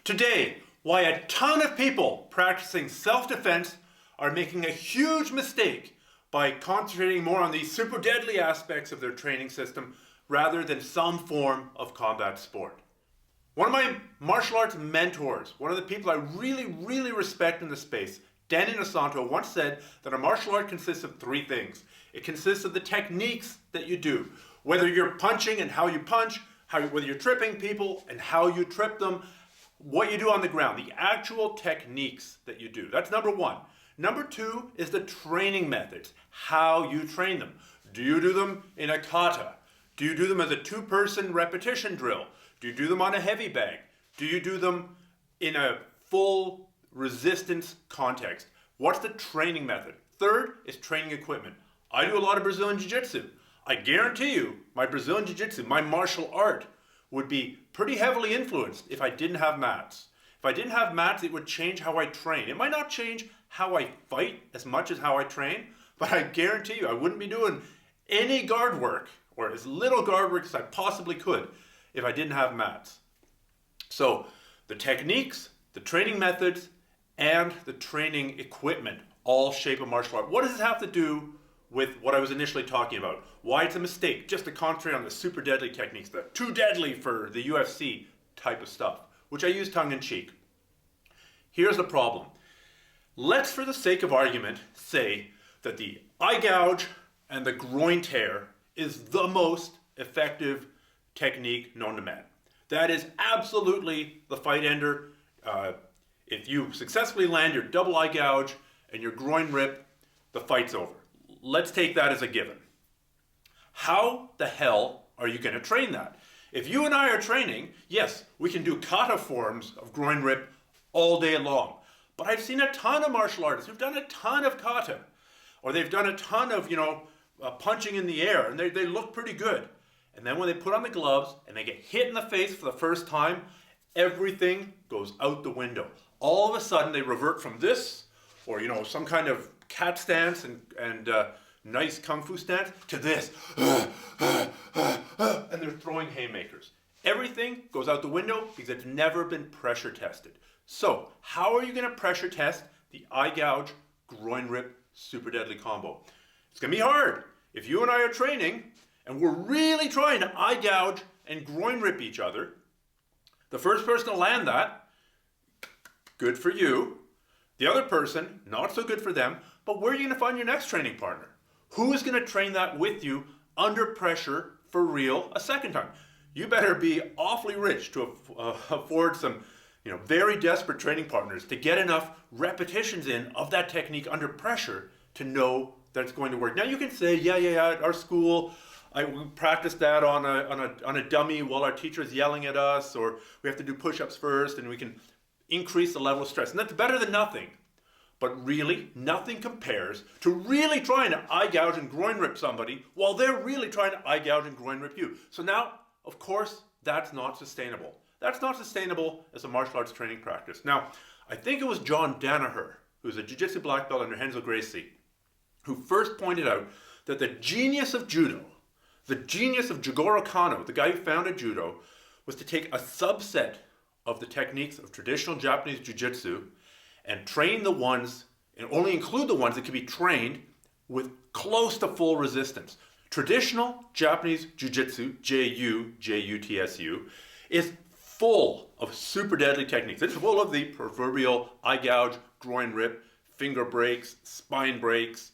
Today, why a ton of people practicing self-defense are making a huge mistake by concentrating more on the super deadly aspects of their training system rather than some form of combat sport. One of my martial arts mentors, one of the people I really respect in the space, Danny Nosanto, once said that a martial art consists of three things. It consists of the techniques that you do, whether you're punching and how you punch, whether you're tripping people and how you trip them, what you do on the ground, the actual techniques that you do. That's number one. Number two is the training methods, how you train them. Do you do them in a kata? Do you do them as a two-person repetition drill? Do you do them on a heavy bag? Do you do them in a full resistance context? What's the training method? Third is training equipment. I do a lot of Brazilian Jiu-Jitsu. I guarantee you, my Brazilian Jiu-Jitsu, my martial art, would be pretty heavily influenced if I didn't have mats. If I didn't have mats, it would change how I train. It might not change how I fight as much as how I train, but I guarantee you I wouldn't be doing any guard work, or as little guard work as I possibly could, if I didn't have mats. So the techniques, the training methods, and the training equipment all shape a martial art. What does this have to do with what I was initially talking about? Why it's a mistake just to concentrate on the super deadly techniques, the too deadly for the UFC type of stuff, which I use tongue-in-cheek. Here's the problem. Let's, for the sake of argument, say that the eye gouge and the groin tear is the most effective technique known to man. That is absolutely the fight ender. If you successfully land your double eye gouge and your groin rip, the fight's over. Let's take that as a given. How the hell are you going to train that? If you and I are training, yes, we can do kata forms of groin rip all day long. But I've seen a ton of martial artists who've done a ton of kata, or they've done a ton of, punching in the air, and they look pretty good. And then when they put on the gloves and they get hit in the face for the first time, everything goes out the window. All of a sudden they revert from this, or some kind of cat stance and nice kung fu stance, to this, and they're throwing haymakers. Everything goes out the window because it's never been pressure tested. So how are you going to pressure test the eye gouge, groin rip, super deadly combo? It's going to be hard. If you and I are training and we're really trying to eye gouge and groin rip each other, the first person to land that, good for you. The other person, not so good for them, but where are you going to find your next training partner? Who is going to train that with you under pressure for real a second time? You better be awfully rich to afford some very desperate training partners to get enough repetitions in of that technique under pressure to know that it's going to work. Now you can say, yeah, at our school, we practice that on a dummy while our teacher's yelling at us, or we have to do push-ups first, and we can increase the level of stress. And that's better than nothing. But really, nothing compares to really trying to eye gouge and groin rip somebody while they're really trying to eye gouge and groin rip you. So now, of course, that's not sustainable. That's not sustainable as a martial arts training practice. Now, I think it was John Danaher, who's a jiu-jitsu black belt under Renzo Gracie, who first pointed out that the genius of judo, the genius of Jigoro Kano, the guy who founded judo, was to take a subset of the techniques of traditional Japanese jiu-jitsu and train the ones, and only include the ones that can be trained with close to full resistance. Traditional Japanese jiu-jitsu, J-U-T-S-U, is full of super deadly techniques. It's full of the proverbial eye gouge, groin rip, finger breaks, spine breaks,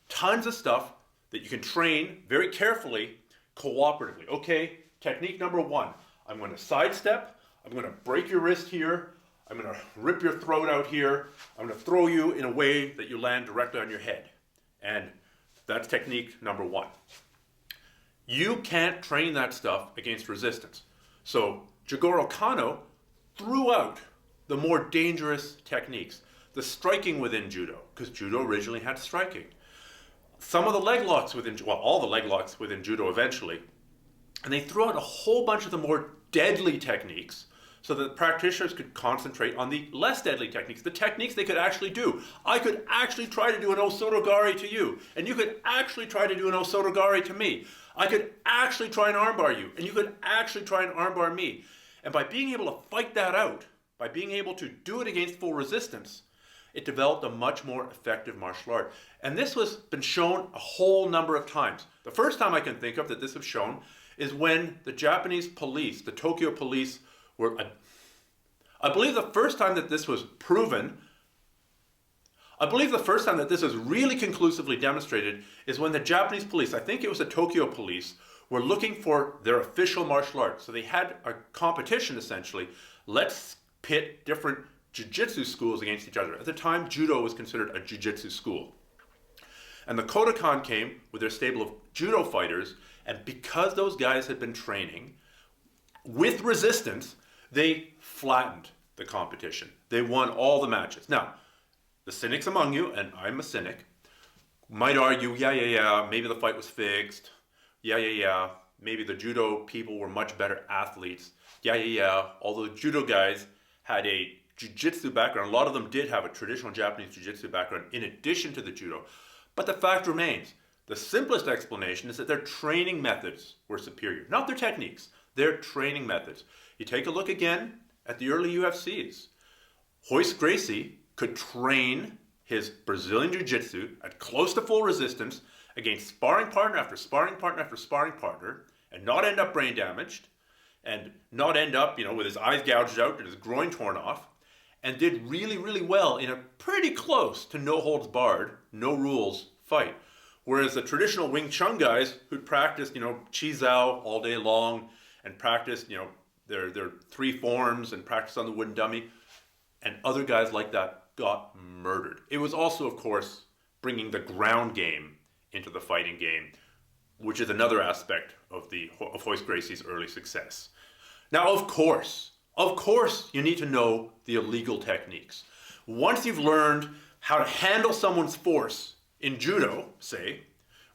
tons of stuff that you can train very carefully, cooperatively. Okay, technique number one, I'm going to sidestep, I'm going to break your wrist here, I'm going to rip your throat out here, I'm going to throw you in a way that you land directly on your head. And that's technique number one. You can't train that stuff against resistance. So Jigoro Kano threw out the more dangerous techniques. The striking within judo, because judo originally had striking. Some of the leg locks within, all the leg locks within judo eventually. And they threw out a whole bunch of the more deadly techniques so that practitioners could concentrate on the less deadly techniques, the techniques they could actually do. I could actually try to do an osotogari to you, and you could actually try to do an osotogari to me. I could actually try and armbar you, and you could actually try and armbar me. And by being able to fight that out, by being able to do it against full resistance, it developed a much more effective martial art. And this has been shown a whole number of times. The first time I can think of that this was shown is when the Japanese police, the Tokyo police, were, I believe the first time that this was proven, I believe the first time that this was really conclusively demonstrated is when the Japanese police, I think it was the Tokyo police, were looking for their official martial art. So they had a competition essentially. Let's pit different jiu-jitsu schools against each other. At the time, Judo was considered a jiu-jitsu school. And the Kodokan came with their stable of Judo fighters, and because those guys had been training with resistance, they flattened the competition. They won all the matches. Now, the cynics among you, and I'm a cynic, might argue, yeah, maybe the fight was fixed. Yeah, maybe the Judo people were much better athletes. Yeah, although the Judo guys had a jiu-jitsu background, a lot of them did have a traditional Japanese jiu-jitsu background in addition to the Judo. But the fact remains, the simplest explanation is that their training methods were superior. Not their techniques, their training methods. You take a look again at the early UFCs. Royce Gracie could train his Brazilian Jiu-Jitsu at close to full resistance against sparring partner after sparring partner after sparring partner and not end up brain damaged and not end up, with his eyes gouged out and his groin torn off, and did really, really well in a pretty close to no holds barred, no rules fight. Whereas the traditional Wing Chun guys who'd practiced, Chizao all day long and practiced, their three forms and practiced on the wooden dummy, and other guys like that got murdered. It was also, of course, bringing the ground game into the fighting game, which is another aspect of Royce Gracie's early success. Now, of course, you need to know the illegal techniques. Once you've learned how to handle someone's force in Judo, say,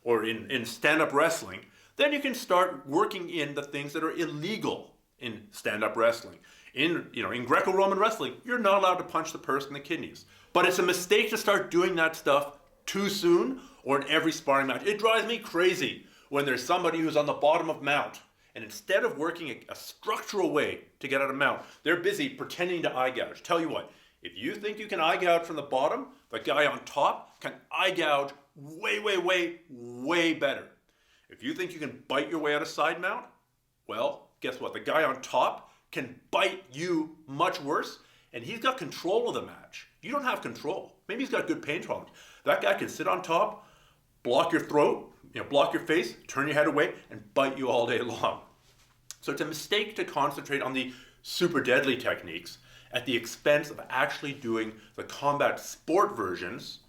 or in stand-up wrestling, then you can start working in the things that are illegal in stand-up wrestling. In Greco-Roman wrestling, you're not allowed to punch the person in the kidneys. But it's a mistake to start doing that stuff too soon or in every sparring match. It drives me crazy when there's somebody who's on the bottom of mount, and instead of working a structural way to get out of mount, they're busy pretending to eye gouge. Tell you what, if you think you can eye gouge from the bottom, the guy on top can eye gouge way better. If you think you can bite your way out of side mount, well, guess what? The guy on top can bite you much worse, and he's got control of the match. You don't have control. Maybe he's got good pain tolerance. That guy can sit on top, block your throat, block your face, turn your head away, and bite you all day long. So it's a mistake to concentrate on the super deadly techniques at the expense of actually doing the combat sport versions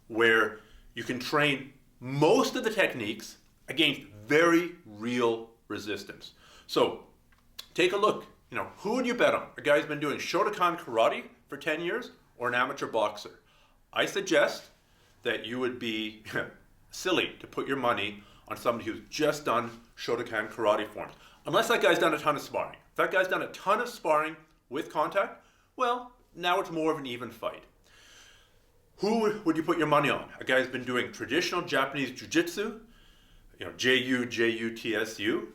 where you can train most of the techniques against very real resistance. So take a look. Who would you bet on? A guy who's been doing Shotokan karate for 10 years or an amateur boxer? I suggest that you would be silly to put your money on somebody who's just done Shotokan karate forms. Unless that guy's done a ton of sparring. If that guy's done a ton of sparring with contact, well, now it's more of an even fight. Who would you put your money on? A guy who's been doing traditional Japanese jiu-jitsu, J-U-T-S-U,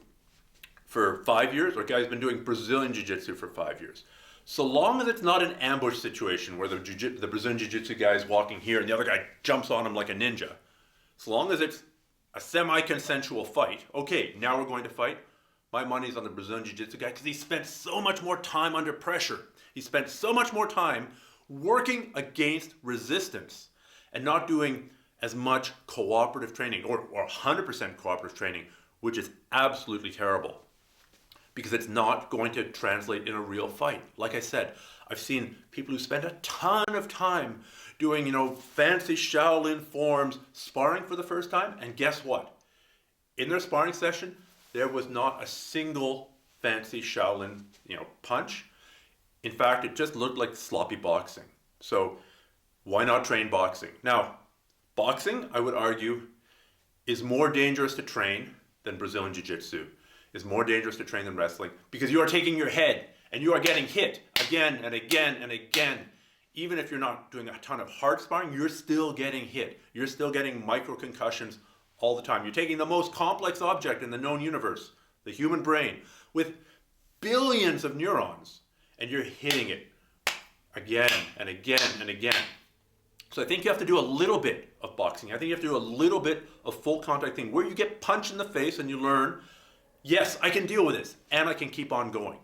for 5 years, or a guy who's been doing Brazilian Jiu-Jitsu for 5 years. So long as it's not an ambush situation where the Brazilian Jiu-Jitsu guy is walking here and the other guy jumps on him like a ninja, so long as it's a semi-consensual fight, okay, now we're going to fight, my money's on the Brazilian Jiu-Jitsu guy because he spent so much more time under pressure. He spent so much more time working against resistance and not doing as much cooperative training or 100% cooperative training, which is absolutely terrible because it's not going to translate in a real fight. Like I said, I've seen people who spend a ton of time doing, fancy Shaolin forms, sparring for the first time, and guess what? In their sparring session, there was not a single fancy Shaolin, punch. In fact, it just looked like sloppy boxing. So why not train boxing? Now, boxing, I would argue, is more dangerous to train than Brazilian Jiu-Jitsu. Is more dangerous to train than wrestling because you are taking your head and you are getting hit again and again and again. Even if you're not doing a ton of hard sparring, you're still getting hit. You're still getting micro concussions all the time. You're taking the most complex object in the known universe, the human brain, with billions of neurons, and you're hitting it again and again and again. So I think you have to do a little bit of boxing. I think you have to do a little bit of full contact thing where you get punched in the face and you learn, yes, I can deal with this and I can keep on going.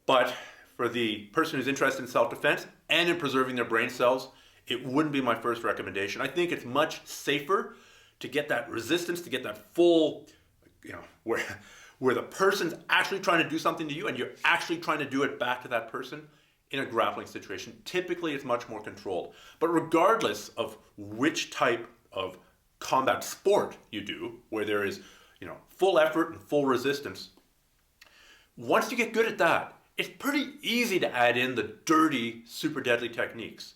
But for the person who's interested in self-defense and in preserving their brain cells, it wouldn't be my first recommendation. I think it's much safer to get that resistance, to get that full, where the person's actually trying to do something to you and you're actually trying to do it back to that person in a grappling situation. Typically, it's much more controlled. But regardless of which type of combat sport you do, where there is, full effort and full resistance, once you get good at that, it's pretty easy to add in the dirty, super deadly techniques.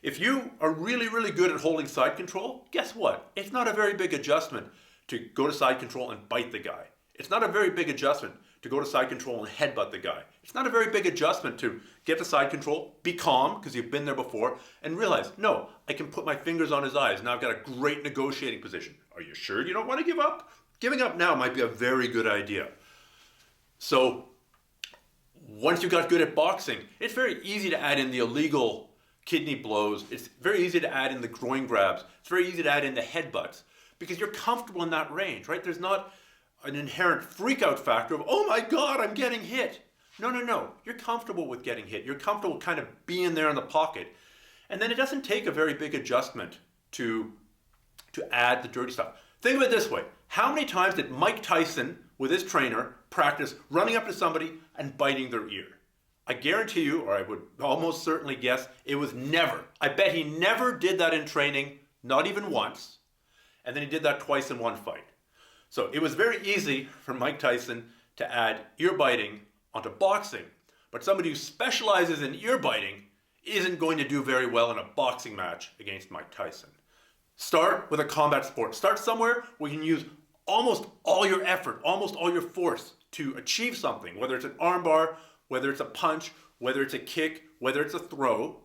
If you are really, really good at holding side control, guess what? It's not a very big adjustment to go to side control and bite the guy. It's not a very big adjustment to go to side control and headbutt the guy. It's not a very big adjustment to get to side control, be calm because you've been there before, and realize, no, I can put my fingers on his eyes. Now I've got a great negotiating position. Are you sure you don't want to give up? Giving up now might be a very good idea. So once you got good at boxing, it's very easy to add in the illegal kidney blows. It's very easy to add in the groin grabs. It's very easy to add in the headbutts because you're comfortable in that range, right? There's not an inherent freak out factor of, oh my God, I'm getting hit. No. You're comfortable with getting hit. You're comfortable kind of being there in the pocket. And then it doesn't take a very big adjustment to add the dirty stuff. Think of it this way. How many times did Mike Tyson with his trainer practice running up to somebody and biting their ear? I guarantee you, or I would almost certainly guess, it was never. I bet he never did that in training, not even once. And then he did that twice in one fight. So it was very easy for Mike Tyson to add ear biting onto boxing. But somebody who specializes in ear biting isn't going to do very well in a boxing match against Mike Tyson. Start with a combat sport. Start somewhere where you can use almost all your effort, almost all your force to achieve something, whether it's an armbar, whether it's a punch, whether it's a kick, whether it's a throw,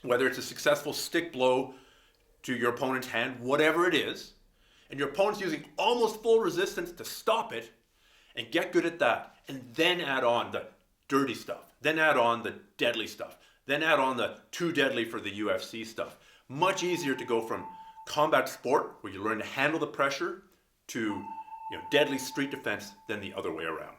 whether it's a successful stick blow to your opponent's hand, whatever it is, and your opponent's using almost full resistance to stop it, and get good at that, and then add on the dirty stuff, then add on the deadly stuff, then add on the too deadly for the UFC stuff. Much easier to go from combat sport, where you learn to handle the pressure, to deadly street defense than the other way around.